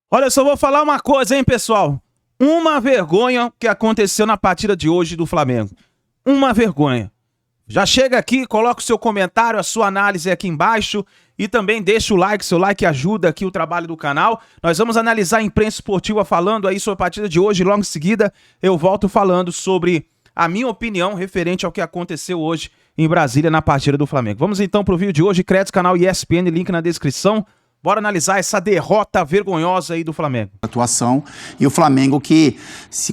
Olha, só vou falar uma coisa, hein, pessoal? Uma vergonha que aconteceu na partida de hoje do Flamengo. Uma vergonha. Já chega aqui, coloca o seu comentário, a sua análise aqui embaixo e também deixa o like, seu like ajuda aqui o trabalho do canal. Nós vamos analisar a imprensa esportiva falando aí sobre a partida de hoje e logo em seguida eu volto falando sobre a minha opinião referente ao que aconteceu hoje em Brasília na partida do Flamengo. Vamos então pro vídeo de hoje, crédito canal ESPN, link na descrição. Bora analisar essa derrota vergonhosa aí do Flamengo. Atuação e o Flamengo que,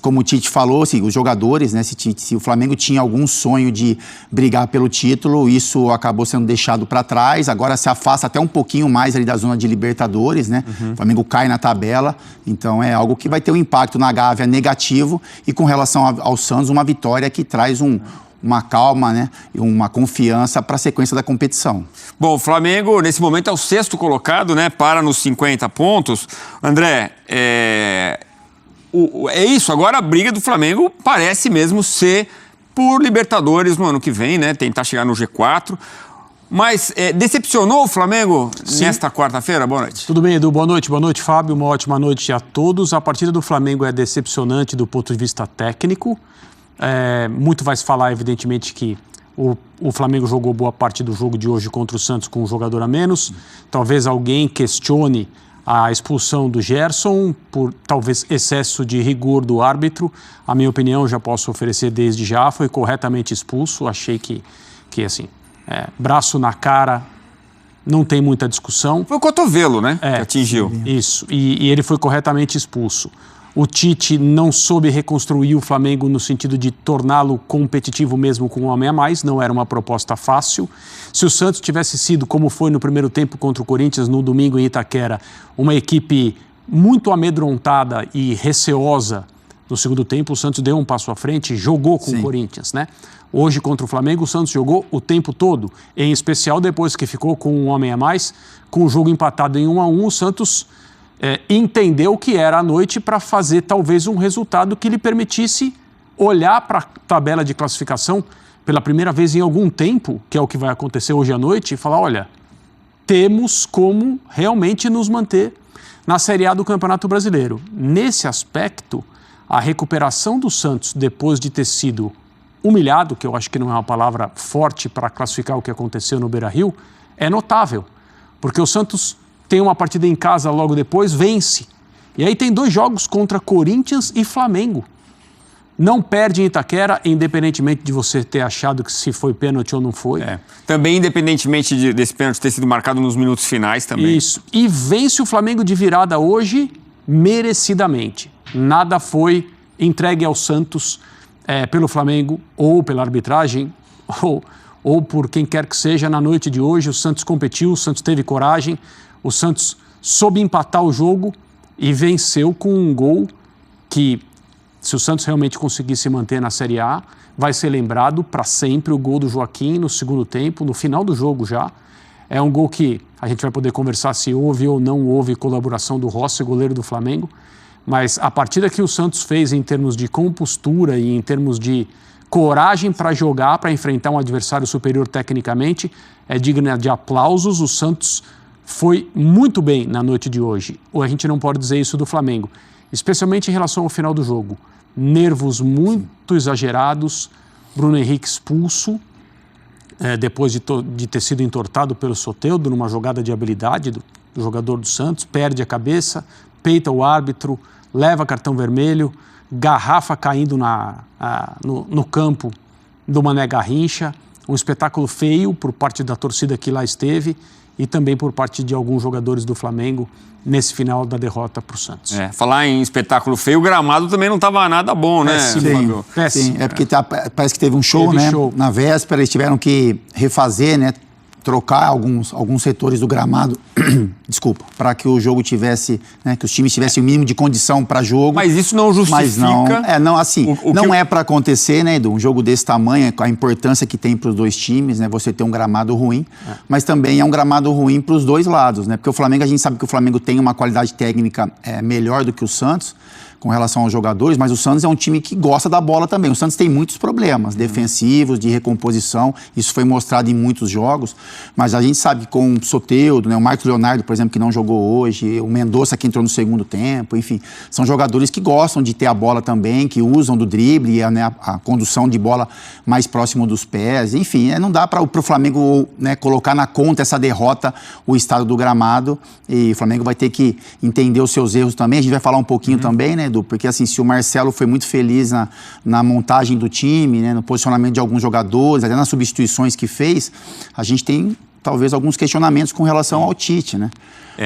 como o Tite falou, os jogadores, né, se o Flamengo tinha algum sonho de brigar pelo título, isso acabou sendo deixado para trás, agora se afasta até um pouquinho mais ali da zona de Libertadores, né? O Flamengo cai na tabela, então é algo que vai ter um impacto na Gávea negativo e com relação ao Santos, uma vitória que traz uma calma, né, e uma confiança para a sequência da competição. Bom, o Flamengo, nesse momento, é o 6º colocado, né, para nos 50 pontos. André, é isso, agora a briga do Flamengo parece mesmo ser por Libertadores no ano que vem, né, tentar chegar no G4. Mas decepcionou o Flamengo nesta quarta-feira? Boa noite. Tudo bem, Edu? Boa noite, Fábio. Uma ótima noite a todos. A partida do Flamengo é decepcionante do ponto de vista técnico. Muito vai se falar, evidentemente, que o Flamengo jogou boa parte do jogo de hoje contra o Santos com um jogador a menos. Talvez alguém questione a expulsão do Gerson por talvez excesso de rigor do árbitro. A minha opinião, já posso oferecer desde já, foi corretamente expulso. Achei que assim, braço na cara, não tem muita discussão. Foi o cotovelo, né, que atingiu. Isso, e ele foi corretamente expulso. O Tite não soube reconstruir o Flamengo no sentido de torná-lo competitivo mesmo com um homem a mais, não era uma proposta fácil. Se o Santos tivesse sido, como foi no primeiro tempo contra o Corinthians no domingo em Itaquera, uma equipe muito amedrontada e receosa no segundo tempo, o Santos deu um passo à frente e jogou com o Corinthians, né? Hoje contra o Flamengo, o Santos jogou o tempo todo, em especial depois que ficou com um homem a mais, com o jogo empatado em 1-1, o Santos entendeu que era a noite para fazer talvez um resultado que lhe permitisse olhar para a tabela de classificação pela primeira vez em algum tempo, que é o que vai acontecer hoje à noite, e falar, olha, temos como realmente nos manter na Série A do Campeonato Brasileiro. Nesse aspecto, a recuperação do Santos, depois de ter sido humilhado, que eu acho que não é uma palavra forte para classificar o que aconteceu no Beira-Rio, é notável, porque o Santos tem uma partida em casa logo depois, vence. E aí tem 2 jogos contra Corinthians e Flamengo. Não perde em Itaquera, independentemente de você ter achado que se foi pênalti ou não foi. Também independentemente desse pênalti ter sido marcado nos minutos finais também. Isso. E vence o Flamengo de virada hoje, merecidamente. Nada foi entregue ao Santos pelo Flamengo ou pela arbitragem ou por quem quer que seja na noite de hoje. O Santos competiu, o Santos teve coragem. O Santos soube empatar o jogo e venceu com um gol que, se o Santos realmente conseguir se manter na Série A, vai ser lembrado para sempre, o gol do Joaquim no segundo tempo, no final do jogo já. É um gol que a gente vai poder conversar se houve ou não houve colaboração do Rossi, goleiro do Flamengo, mas a partida que o Santos fez em termos de compostura e em termos de coragem para jogar, para enfrentar um adversário superior tecnicamente, é digna de aplausos. O Santos foi muito bem na noite de hoje. Ou a gente não pode dizer isso do Flamengo, especialmente em relação ao final do jogo. Nervos muito exagerados, Bruno Henrique expulso, depois de ter sido entortado pelo Soteldo numa jogada de habilidade do jogador do Santos, perde a cabeça, peita o árbitro, leva cartão vermelho, garrafa caindo no campo do Mané Garrincha, um espetáculo feio por parte da torcida que lá esteve, e também por parte de alguns jogadores do Flamengo nesse final da derrota para o Santos. Falar em espetáculo feio, o gramado também não estava nada bom, né? Péssimo. Sim, porque parece que teve um show, na véspera, eles tiveram que refazer, né? Trocar alguns setores do gramado, desculpa, para que o jogo tivesse, né, que os times tivessem o mínimo de condição para jogo. Mas isso não justifica. Mas não é para acontecer, né, Edu? Um jogo desse tamanho, a importância que tem para os 2 times, né, você ter um gramado ruim, mas também é um gramado ruim para os 2 lados, né? Porque o Flamengo, a gente sabe que o Flamengo tem uma qualidade técnica melhor do que o Santos, com relação aos jogadores, mas o Santos é um time que gosta da bola também. O Santos tem muitos problemas defensivos, de recomposição, isso foi mostrado em muitos jogos, mas a gente sabe que com o Soteldo, né, o Marcos Leonardo, por exemplo, exemplo, que não jogou hoje, o Mendonça que entrou no segundo tempo, enfim, são jogadores que gostam de ter a bola também, que usam do drible, né, a condução de bola mais próximo dos pés, enfim, não dá para o Flamengo, né, colocar na conta essa derrota, o estado do gramado, e o Flamengo vai ter que entender os seus erros também. A gente vai falar um pouquinho também, né, Edu, porque assim, se o Marcelo foi muito feliz na montagem do time, né, no posicionamento de alguns jogadores, até nas substituições que fez, a gente tem talvez alguns questionamentos com relação ao Tite, né?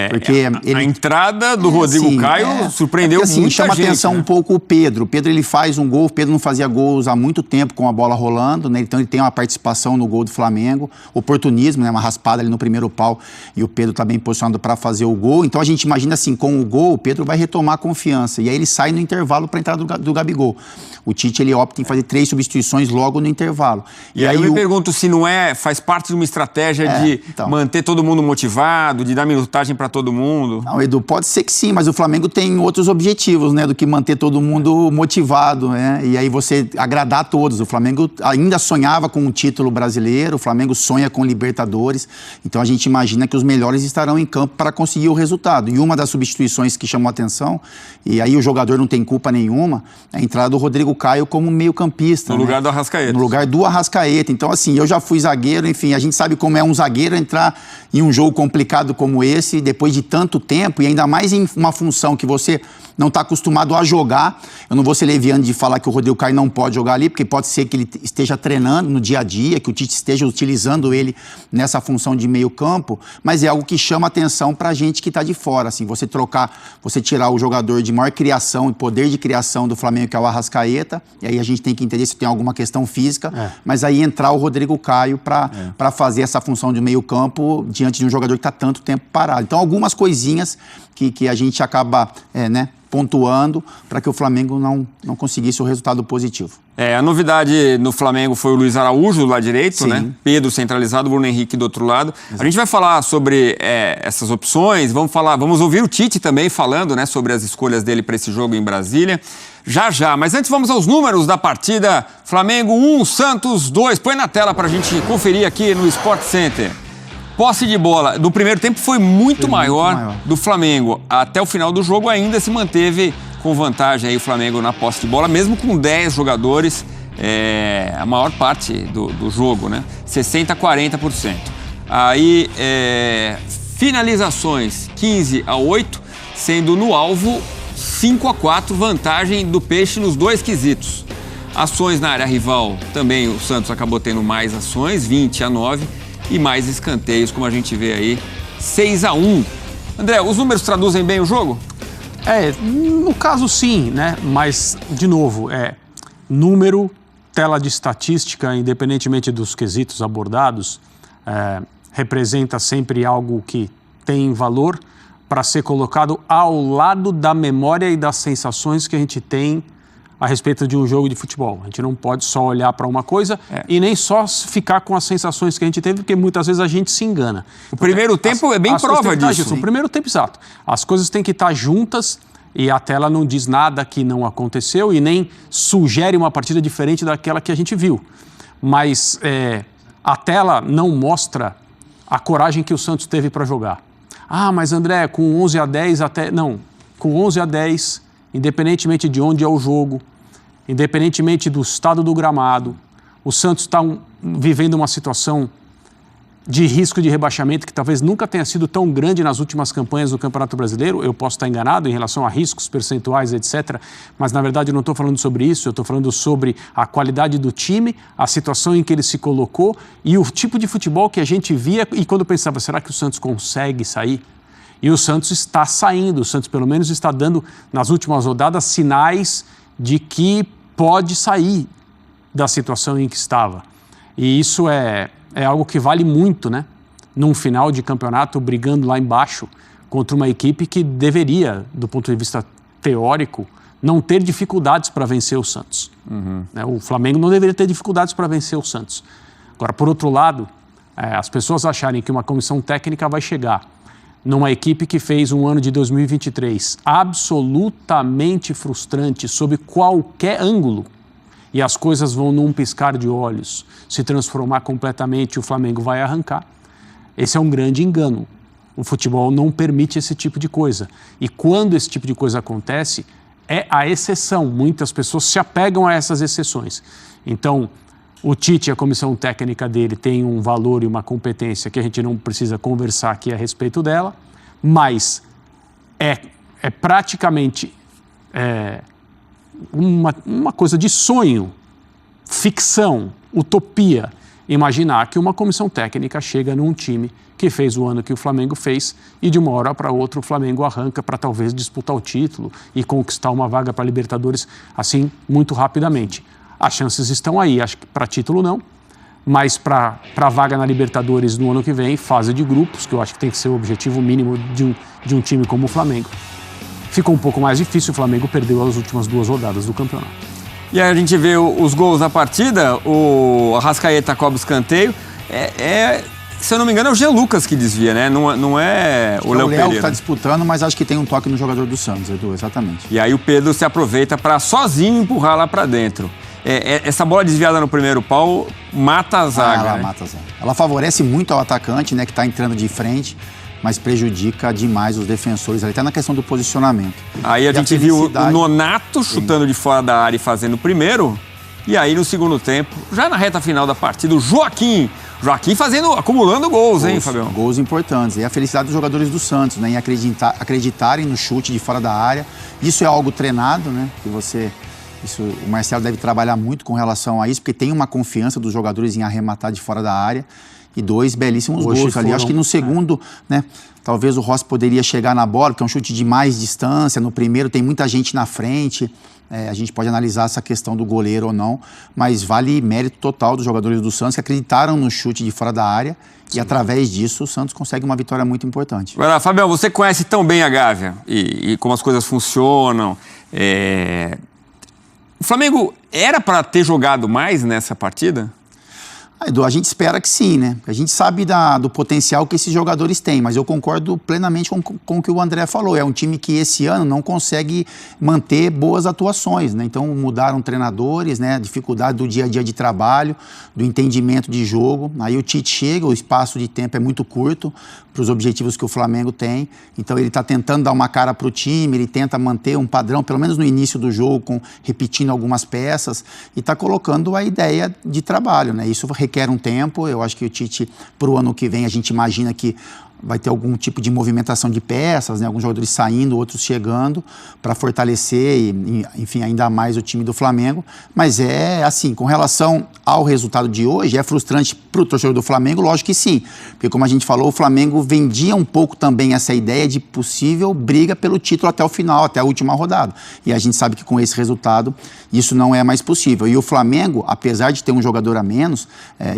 Porque a entrada do Rodrigo Caio surpreendeu assim, muita chama gente, atenção um pouco o Pedro. O Pedro, ele faz um gol, o Pedro não fazia gols há muito tempo com a bola rolando, né? Então ele tem uma participação no gol do Flamengo, oportunismo, né? Uma raspada ali no primeiro pau e o Pedro tá bem posicionado para fazer o gol. Então a gente imagina assim, com o gol, o Pedro vai retomar a confiança e aí ele sai no intervalo para a entrada do Gabigol. O Tite, ele opta em fazer 3 substituições logo no intervalo. E aí eu me pergunto se não faz parte de uma estratégia de manter todo mundo motivado, de dar minutagem para todo mundo. Não, Edu, pode ser que sim, mas o Flamengo tem outros objetivos, né, do que manter todo mundo motivado, né, e aí você agradar a todos. O Flamengo ainda sonhava com um título brasileiro, o Flamengo sonha com Libertadores, então a gente imagina que os melhores estarão em campo para conseguir o resultado. E uma das substituições que chamou a atenção, e aí o jogador não tem culpa nenhuma, é a entrada do Rodrigo Caio como meio-campista. No lugar do Arrascaeta. No lugar do Arrascaeta. Então, assim, eu já fui zagueiro, enfim, a gente sabe como é um zagueiro entrar em um jogo complicado como esse, depois de tanto tempo, e ainda mais em uma função que você não está acostumado a jogar. Eu não vou ser leviano de falar que o Rodrigo Caio não pode jogar ali, porque pode ser que ele esteja treinando no dia a dia, que o Tite esteja utilizando ele nessa função de meio campo, mas é algo que chama atenção para a gente que está de fora. Assim, você tirar o jogador de maior criação e poder de criação do Flamengo, que é o Arrascaeta, e aí a gente tem que entender se tem alguma questão física, mas aí entrar o Rodrigo Caio para fazer essa função de meio campo diante de um jogador que está tanto tempo parado. Então, algumas coisinhas que a gente acaba pontuando para que o Flamengo não conseguisse o resultado positivo. A novidade no Flamengo foi o Luiz Araújo do lado direito, né? Pedro centralizado, Bruno Henrique do outro lado. Exato. A gente vai falar sobre essas opções, vamos ouvir o Tite também falando, né, sobre as escolhas dele para esse jogo em Brasília. Já. Mas antes vamos aos números da partida. Flamengo 1, Santos 2. Põe na tela para a gente conferir aqui no Sport Center. Posse de bola do primeiro tempo foi muito maior do Flamengo. Até o final do jogo ainda se manteve com vantagem aí o Flamengo na posse de bola, mesmo com 10 jogadores, a maior parte do jogo, né? 60-40%. Aí, finalizações 15-8, sendo no alvo 5-4, vantagem do Peixe nos 2 quesitos. Ações na área rival, também o Santos acabou tendo mais ações, 20-9, e mais escanteios, como a gente vê aí, 6-1. André, os números traduzem bem o jogo? No caso sim, né? Mas, de novo, número, tela de estatística, independentemente dos quesitos abordados, representa sempre algo que tem valor para ser colocado ao lado da memória e das sensações que a gente tem a respeito de um jogo de futebol. A gente não pode só olhar para uma coisa e nem só ficar com as sensações que a gente teve, porque muitas vezes a gente se engana. O primeiro tempo é bem prova disso. O primeiro tempo, exato. As coisas têm que estar juntas e a tela não diz nada que não aconteceu e nem sugere uma partida diferente daquela que a gente viu. Mas a tela não mostra a coragem que o Santos teve para jogar. Mas André, com 11-10 até... Não, com 11-10... Independentemente de onde é o jogo, independentemente do estado do gramado, o Santos está vivendo uma situação de risco de rebaixamento que talvez nunca tenha sido tão grande nas últimas campanhas do Campeonato Brasileiro. Eu posso estar enganado em relação a riscos percentuais, etc. Mas, na verdade, eu não estou falando sobre isso. Eu estou falando sobre a qualidade do time, a situação em que ele se colocou e o tipo de futebol que a gente via. E quando eu pensava, será que o Santos consegue sair? E o Santos está saindo, o Santos pelo menos está dando, nas últimas rodadas, sinais de que pode sair da situação em que estava. E isso é algo que vale muito, né? Num final de campeonato, brigando lá embaixo contra uma equipe que deveria, do ponto de vista teórico, não ter dificuldades para vencer o Santos. O Flamengo não deveria ter dificuldades para vencer o Santos. Agora, por outro lado, as pessoas acharem que uma comissão técnica vai chegar numa equipe que fez um ano de 2023 absolutamente frustrante sob qualquer ângulo e as coisas vão num piscar de olhos se transformar completamente e o Flamengo vai arrancar. Esse é um grande engano. O futebol não permite esse tipo de coisa. E quando esse tipo de coisa acontece, é a exceção. Muitas pessoas se apegam a essas exceções. Então, o Tite e a comissão técnica dele tem um valor e uma competência que a gente não precisa conversar aqui a respeito dela, mas é praticamente uma coisa de sonho, ficção, utopia, imaginar que uma comissão técnica chega num time que fez o ano que o Flamengo fez e de uma hora para outra o Flamengo arranca para talvez disputar o título e conquistar uma vaga para a Libertadores assim muito rapidamente. As chances estão aí, acho que para título não, mas para a vaga na Libertadores no ano que vem, fase de grupos, que eu acho que tem que ser o objetivo mínimo de um time como o Flamengo. Ficou um pouco mais difícil, o Flamengo perdeu as últimas 2 rodadas do campeonato. E aí a gente vê os gols da partida, o Arrascaeta cobra o escanteio, se eu não me engano é o Jean Lucas que desvia, né? Não é o Léo Pereira. O Léo está disputando, mas acho que tem um toque no jogador do Santos, Edu, exatamente. E aí o Pedro se aproveita para sozinho empurrar lá para dentro. Essa bola desviada no primeiro pau mata a zaga. Ela né? mata a zaga. Ela favorece muito ao atacante, né, que está entrando de frente, mas prejudica demais os defensores, até na questão do posicionamento. Aí a gente viu o Nonato chutando de fora da área e fazendo o primeiro. E aí no segundo tempo, já na reta final da partida, o Joaquim acumulando gols, hein, Fabião? Gols importantes. E a felicidade dos jogadores do Santos, né, em acreditarem no chute de fora da área. Isso é algo treinado, né, o Marcelo deve trabalhar muito com relação a isso, porque tem uma confiança dos jogadores em arrematar de fora da área. E 2 belíssimos gols ali. Acho que no segundo, né, talvez o Rossi poderia chegar na bola, porque é um chute de mais distância. No primeiro tem muita gente na frente. A gente pode analisar essa questão do goleiro ou não, mas vale mérito total dos jogadores do Santos que acreditaram no chute de fora da área. Sim. E através disso o Santos consegue uma vitória muito importante. Vai lá, Fabião, você conhece tão bem a Gávea e como as coisas funcionam. O Flamengo era para ter jogado mais nessa partida? Edu, a gente espera que sim, né? A gente sabe do potencial que esses jogadores têm, mas eu concordo plenamente com o que o André falou. É um time que esse ano não consegue manter boas atuações, né? Então mudaram treinadores, né? A dificuldade do dia a dia de trabalho, do entendimento de jogo. Aí o Tite chega, o espaço de tempo é muito curto para os objetivos que o Flamengo tem. Então ele está tentando dar uma cara para o time, ele tenta manter um padrão, pelo menos no início do jogo, repetindo algumas peças e está colocando a ideia de trabalho, né? Isso requer um tempo. Eu acho que o Tite, para o ano que vem, a gente imagina que vai ter algum tipo de movimentação de peças, né? Alguns jogadores saindo, outros chegando, para fortalecer e, enfim, ainda mais o time do Flamengo. Mas assim, com relação ao resultado de hoje, é frustrante para o torcedor do Flamengo? Lógico que sim, porque como a gente falou, o Flamengo vendia um pouco também essa ideia de possível briga pelo título até o final, até a última rodada. E a gente sabe que com esse resultado, isso não é mais possível. E o Flamengo, apesar de ter um jogador a menos,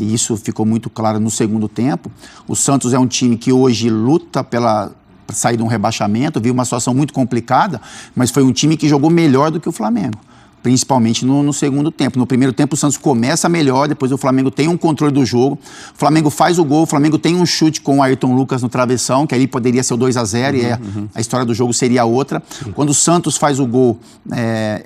e isso ficou muito claro no segundo tempo, o Santos é um time que hoje luta para sair de um rebaixamento, viu uma situação muito complicada, mas foi um time que jogou melhor do que o Flamengo, principalmente no segundo tempo. No primeiro tempo o Santos começa melhor, depois o Flamengo tem um controle do jogo, o Flamengo faz o gol, o Flamengo tem um chute com o Ayrton Lucas no travessão, que ali poderia ser o 2-0 e a história do jogo seria outra. Sim. Quando o Santos faz o gol,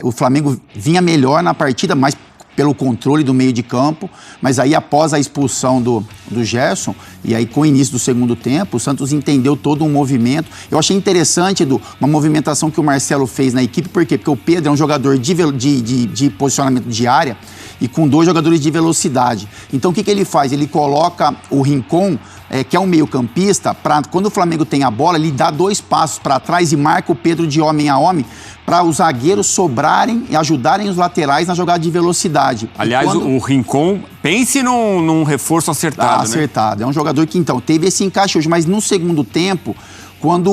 o Flamengo vinha melhor na partida, mas pelo controle do meio de campo, mas aí após a expulsão do Gerson, e aí com o início do segundo tempo, o Santos entendeu todo um movimento. Eu achei interessante, Edu, uma movimentação que o Marcelo fez na equipe, por quê? Porque o Pedro é um jogador de posicionamento de área e com 2 jogadores de velocidade. Então o que ele faz? Ele coloca o Rincon, que é um meio-campista, para quando o Flamengo tem a bola, ele dá 2 passos para trás e marca o Pedro de homem a homem, para os zagueiros sobrarem e ajudarem os laterais na jogada de velocidade. Aliás, o Rincon, pense num reforço acertado, né? Acertado. É um jogador que, então, teve esse encaixe hoje, mas no segundo tempo, quando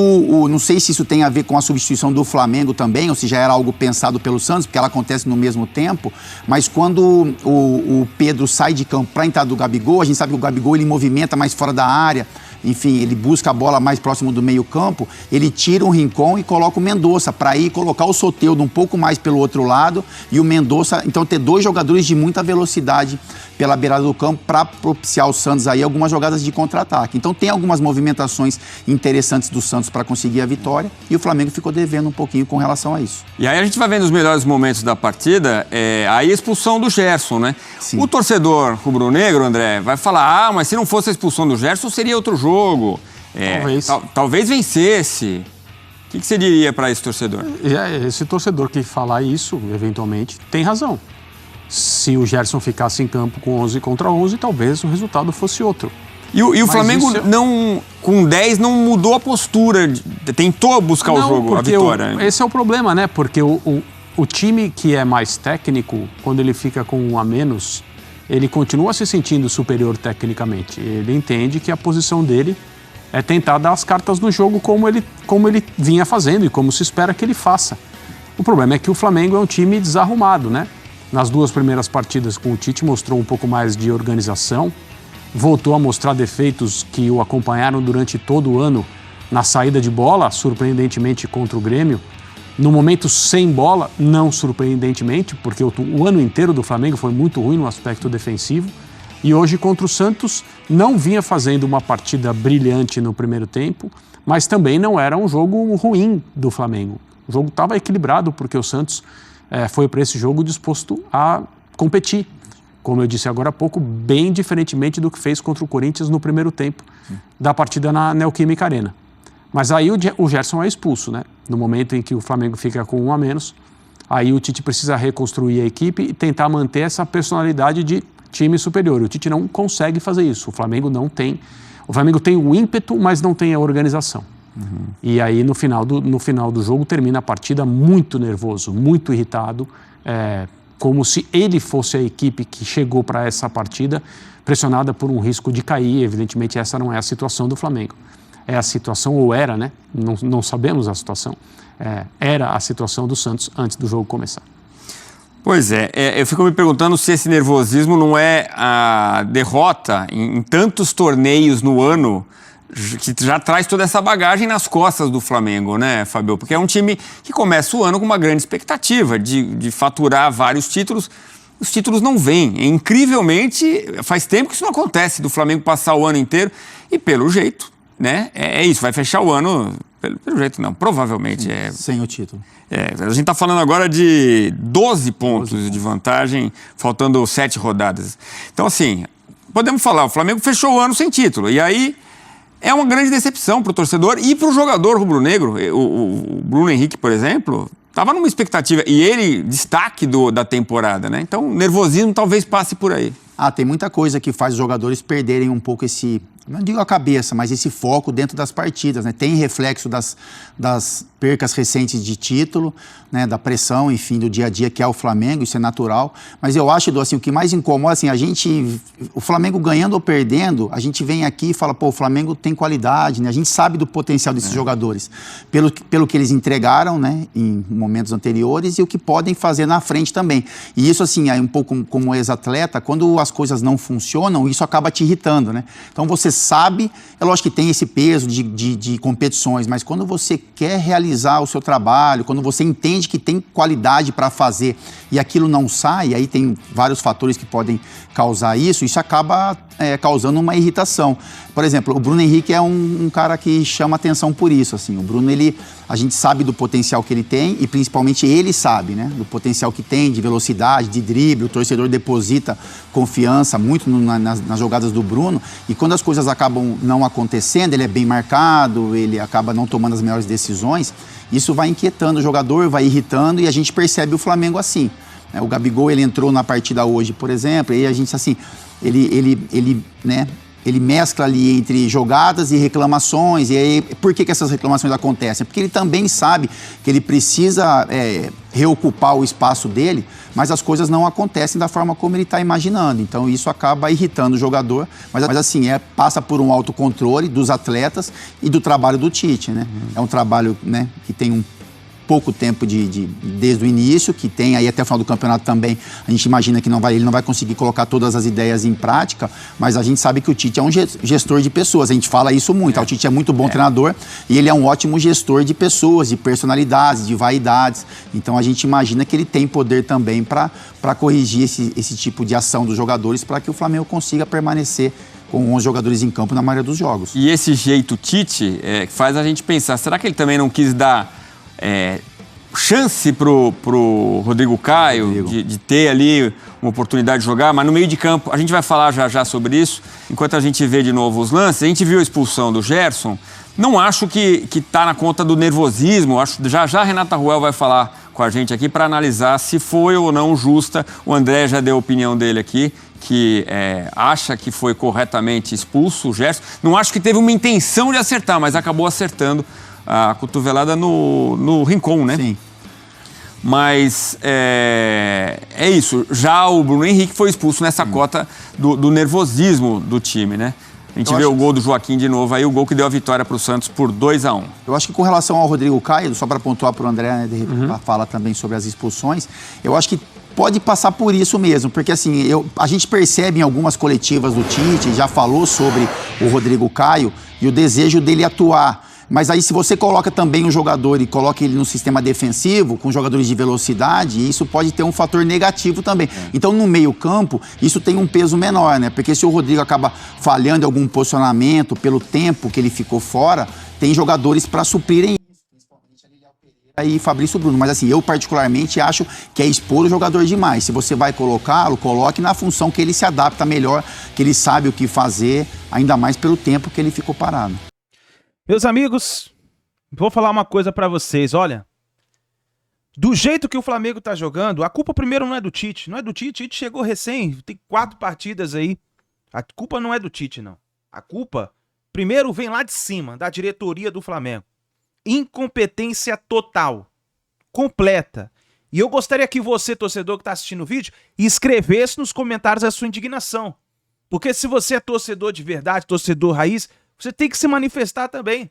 não sei se isso tem a ver com a substituição do Flamengo também, ou se já era algo pensado pelo Santos, porque ela acontece no mesmo tempo, mas quando o Pedro sai de campo para entrar do Gabigol, a gente sabe que o Gabigol ele movimenta mais fora da área, enfim, ele busca a bola mais próximo do meio campo, ele tira o Rincon e coloca o Mendonça para ir colocar o Soteldo um pouco mais pelo outro lado e o Mendonça, então ter 2 jogadores de muita velocidade pela beirada do campo para propiciar o Santos aí algumas jogadas de contra-ataque. Então tem algumas movimentações interessantes do Santos para conseguir a vitória e o Flamengo ficou devendo um pouquinho com relação a isso. E aí a gente vai vendo os melhores momentos da partida, aí a expulsão do Gerson, né? Sim. O torcedor rubro-negro, André, vai falar, mas se não fosse a expulsão do Gerson seria outro jogo. talvez vencesse. O que você diria para esse torcedor? Esse torcedor que falar isso, eventualmente, tem razão. Se o Gerson ficasse em campo com 11 contra 11, talvez o resultado fosse outro. E o Flamengo, com 10, não mudou a postura, tentou buscar o jogo, a vitória. Esse é o problema, né? Porque o time que é mais técnico, quando ele fica com 1 a menos, ele continua se sentindo superior tecnicamente. Ele entende que a posição dele é tentar dar as cartas no jogo como ele vinha fazendo e como se espera que ele faça. O problema é que o Flamengo é um time desarrumado, né? Nas 2 primeiras partidas com o Tite mostrou um pouco mais de organização, voltou a mostrar defeitos que o acompanharam durante todo o ano na saída de bola, surpreendentemente contra o Grêmio. No momento sem bola, não surpreendentemente, porque o ano inteiro do Flamengo foi muito ruim no aspecto defensivo. E hoje contra o Santos não vinha fazendo uma partida brilhante no primeiro tempo, mas também não era um jogo ruim do Flamengo. O jogo estava equilibrado porque o Santos foi para esse jogo disposto a competir. Como eu disse agora há pouco, bem diferentemente do que fez contra o Corinthians no primeiro tempo da partida na Neoquímica Arena. Mas aí o Gerson é expulso, né? No momento em que o Flamengo fica com 1 a menos, aí o Tite precisa reconstruir a equipe e tentar manter essa personalidade de time superior. O Tite não consegue fazer isso. O Flamengo tem o ímpeto, mas não tem a organização. E aí no final do jogo termina a partida muito nervoso, muito irritado, como se ele fosse a equipe que chegou para essa partida pressionada por um risco de cair. Evidentemente essa não é a situação do Flamengo. É a situação, ou era, né? Não sabemos a situação. Era a situação do Santos antes do jogo começar. Pois é, eu fico me perguntando se esse nervosismo não é a derrota em tantos torneios no ano que já traz toda essa bagagem nas costas do Flamengo, né, Fabio? Porque é um time que começa o ano com uma grande expectativa de faturar vários títulos. Os títulos não vêm. Incrivelmente, faz tempo que isso não acontece, do Flamengo passar o ano inteiro e pelo jeito, né? É isso, vai fechar o ano... Pelo jeito não, provavelmente sem o título. A gente está falando agora de 12 pontos de vantagem, faltando 7 rodadas. Então, assim, podemos falar, o Flamengo fechou o ano sem título. E aí é uma grande decepção para o torcedor e para o jogador rubro-negro. O Bruno Henrique, por exemplo, estava numa expectativa. E ele, destaque da temporada, né? Então, o nervosismo talvez passe por aí. Tem muita coisa que faz os jogadores perderem um pouco não digo a cabeça, mas esse foco dentro das partidas, né? Tem reflexo das percas recentes de título, né? Da pressão, enfim, do dia a dia que é o Flamengo, isso é natural. Mas eu acho, Edu, assim, o que mais incomoda, assim, o Flamengo ganhando ou perdendo, a gente vem aqui e fala, pô, o Flamengo tem qualidade, né? A gente sabe do potencial desses jogadores, pelo que eles entregaram, né? Em momentos anteriores e o que podem fazer na frente também. E isso, assim, é um pouco como ex-atleta, quando as coisas não funcionam, isso acaba te irritando, né? Então você sabe, é lógico que tem esse peso de competições, mas quando você quer realizar o seu trabalho, quando você entende que tem qualidade para fazer e aquilo não sai, aí tem vários fatores que podem causar isso acaba causando uma irritação. Por exemplo, o Bruno Henrique é um cara que chama atenção por isso, assim. O Bruno, a gente sabe do potencial que ele tem e principalmente ele sabe, né, do potencial que tem de velocidade, de drible. O torcedor deposita confiança muito nas jogadas do Bruno e quando as coisas acabam não acontecendo, ele é bem marcado, ele acaba não tomando as melhores decisões, isso vai inquietando o jogador, vai irritando e a gente percebe o Flamengo assim. O Gabigol, ele entrou na partida hoje, por exemplo, e a gente, assim, ele mescla ali entre jogadas e reclamações. E aí, por que essas reclamações acontecem? Porque ele também sabe que ele precisa reocupar o espaço dele, mas as coisas não acontecem da forma como ele está imaginando. Então, isso acaba irritando o jogador. Mas assim, passa por um autocontrole dos atletas e do trabalho do Tite, né? É um trabalho, né, que tem pouco tempo desde o início, que tem aí até o final do campeonato também, a gente imagina que ele não vai conseguir colocar todas as ideias em prática, mas a gente sabe que o Tite é um gestor de pessoas, a gente fala isso muito, o Tite é muito bom treinador e ele é um ótimo gestor de pessoas, de personalidades, de vaidades, então a gente imagina que ele tem poder também para corrigir esse tipo de ação dos jogadores para que o Flamengo consiga permanecer com 11 jogadores em campo na maioria dos jogos. E esse jeito Tite faz a gente pensar, será que ele também não quis dar chance pro Rodrigo Caio de ter ali uma oportunidade de jogar, mas no meio de campo, a gente vai falar já sobre isso, enquanto a gente vê de novo os lances. A gente viu a expulsão do Gerson, não acho que tá na conta do nervosismo, acho já a Renata Ruel vai falar com a gente aqui para analisar se foi ou não justa. O André já deu a opinião dele aqui, que acha que foi corretamente expulso o Gerson. Não acho que teve uma intenção de acertar, mas acabou acertando a cotovelada no Rincon, né? Sim. Mas é isso. Já o Bruno Henrique foi expulso nessa cota do nervosismo do time, né? A gente vê o gol do Joaquim de novo aí, o gol que deu a vitória para o Santos por 2-1. Eu acho que com relação ao Rodrigo Caio, só para pontuar para o André, né, fala também sobre as expulsões, eu acho que pode passar por isso mesmo, porque assim, a gente percebe em algumas coletivas do Tite, já falou sobre o Rodrigo Caio e o desejo dele atuar. Mas aí se você coloca também um jogador e coloca ele no sistema defensivo, com jogadores de velocidade, isso pode ter um fator negativo também. Então no meio campo, isso tem um peso menor, né? Porque se o Rodrigo acaba falhando em algum posicionamento, pelo tempo que ele ficou fora, tem jogadores para suprirem isso, principalmente ali Léo Pereira e Fabrício Bruno. Mas assim, eu particularmente acho que é expor o jogador demais. Se você vai colocá-lo, coloque na função que ele se adapta melhor, que ele sabe o que fazer, ainda mais pelo tempo que ele ficou parado. Meus amigos, vou falar uma coisa pra vocês, olha. Do jeito que o Flamengo tá jogando, a culpa primeiro não é do Tite. Não é do Tite, o Tite chegou recém, tem 4 partidas aí. A culpa não é do Tite, não. A culpa, primeiro, vem lá de cima, da diretoria do Flamengo. Incompetência total, completa. E eu gostaria que você, torcedor que tá assistindo o vídeo, escrevesse nos comentários a sua indignação. Porque se você é torcedor de verdade, torcedor raiz, você tem que se manifestar também.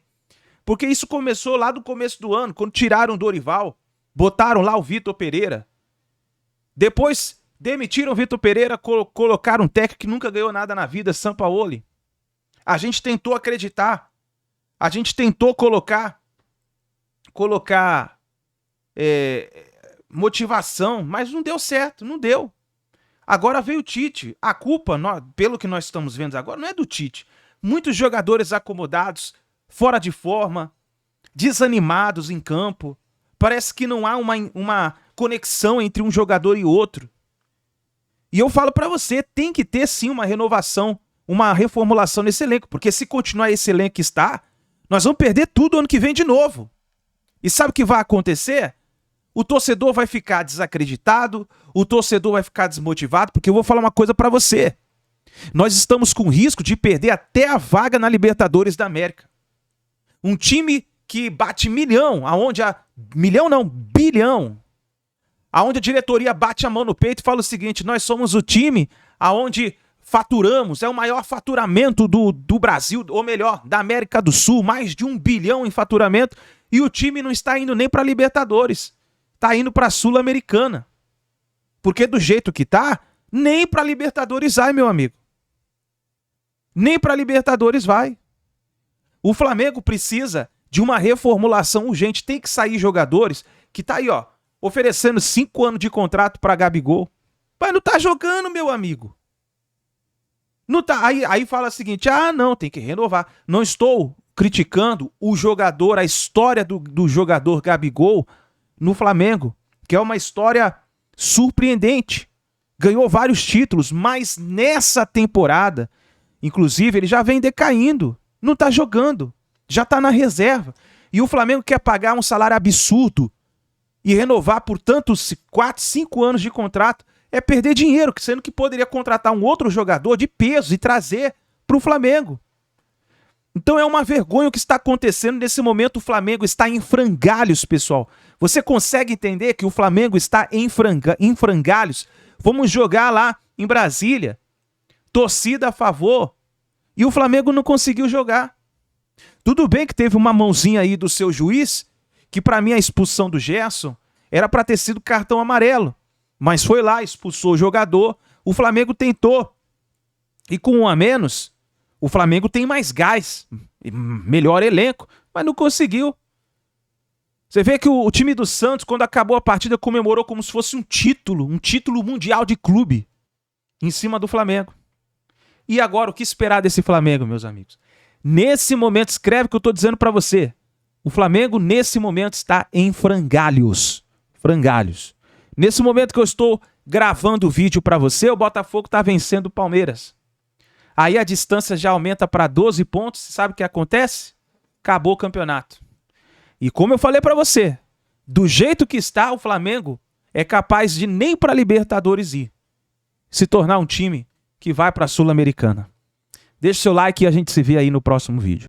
Porque isso começou lá do começo do ano, quando tiraram o Dorival, botaram lá o Vitor Pereira. Depois demitiram o Vitor Pereira, colocaram um técnico que nunca ganhou nada na vida, Sampaoli. A gente tentou acreditar. A gente tentou colocar motivação, mas não deu certo, não deu. Agora veio o Tite. A culpa, pelo que nós estamos vendo agora, não é do Tite. Muitos jogadores acomodados, fora de forma, desanimados em campo. Parece que não há uma conexão entre um jogador e outro. E eu falo pra você, tem que ter sim uma renovação, uma reformulação nesse elenco. Porque se continuar esse elenco que está, nós vamos perder tudo ano que vem de novo. E sabe o que vai acontecer? O torcedor vai ficar desacreditado, o torcedor vai ficar desmotivado, porque eu vou falar uma coisa pra você. Nós estamos com risco de perder até a vaga na Libertadores da América. Um time que bate milhão, bilhão. Aonde a diretoria bate a mão no peito e fala o seguinte: nós somos o time aonde faturamos, é o maior faturamento do Brasil, ou melhor, da América do Sul, mais de 1 bilhão em faturamento, e o time não está indo nem para Libertadores, está indo para a Sul-Americana. Porque do jeito que tá, nem para Libertadores vai, meu amigo. Nem para Libertadores vai. O Flamengo precisa de uma reformulação urgente. Tem que sair jogadores que tá aí, ó, oferecendo 5 anos de contrato para Gabigol. Mas não tá jogando, meu amigo. Não tá. Aí fala o seguinte: não, tem que renovar. Não estou criticando o jogador, a história do jogador Gabigol no Flamengo, que é uma história surpreendente. Ganhou vários títulos, mas nessa temporada, inclusive, ele já vem decaindo. Não tá jogando. Já tá na reserva. E o Flamengo quer pagar um salário absurdo e renovar por tantos 4, 5 anos de contrato. É perder dinheiro, sendo que poderia contratar um outro jogador de peso e trazer pro Flamengo. Então é uma vergonha o que está acontecendo nesse momento. O Flamengo está em frangalhos, pessoal. Você consegue entender que o Flamengo está em frangalhos? Vamos jogar lá em Brasília, torcida a favor, e o Flamengo não conseguiu jogar. Tudo bem que teve uma mãozinha aí do seu juiz, que pra mim a expulsão do Gerson era pra ter sido cartão amarelo, mas foi lá, expulsou o jogador, o Flamengo tentou, e com 1 a menos, o Flamengo tem mais gás, melhor elenco, mas não conseguiu. Você vê que o time do Santos, quando acabou a partida, comemorou como se fosse um título mundial de clube, em cima do Flamengo. E agora, o que esperar desse Flamengo, meus amigos? Nesse momento, escreve o que eu tô dizendo pra você. O Flamengo, nesse momento, está em frangalhos. frangalhos. Nesse momento que eu estou gravando o vídeo para você, o Botafogo está vencendo o Palmeiras. Aí a distância já aumenta para 12 pontos. Você sabe o que acontece? Acabou o campeonato. E como eu falei para você, do jeito que está, o Flamengo é capaz de nem para Libertadores ir. Se tornar um time que vai para a Sul-Americana. Deixa o seu like e a gente se vê aí no próximo vídeo.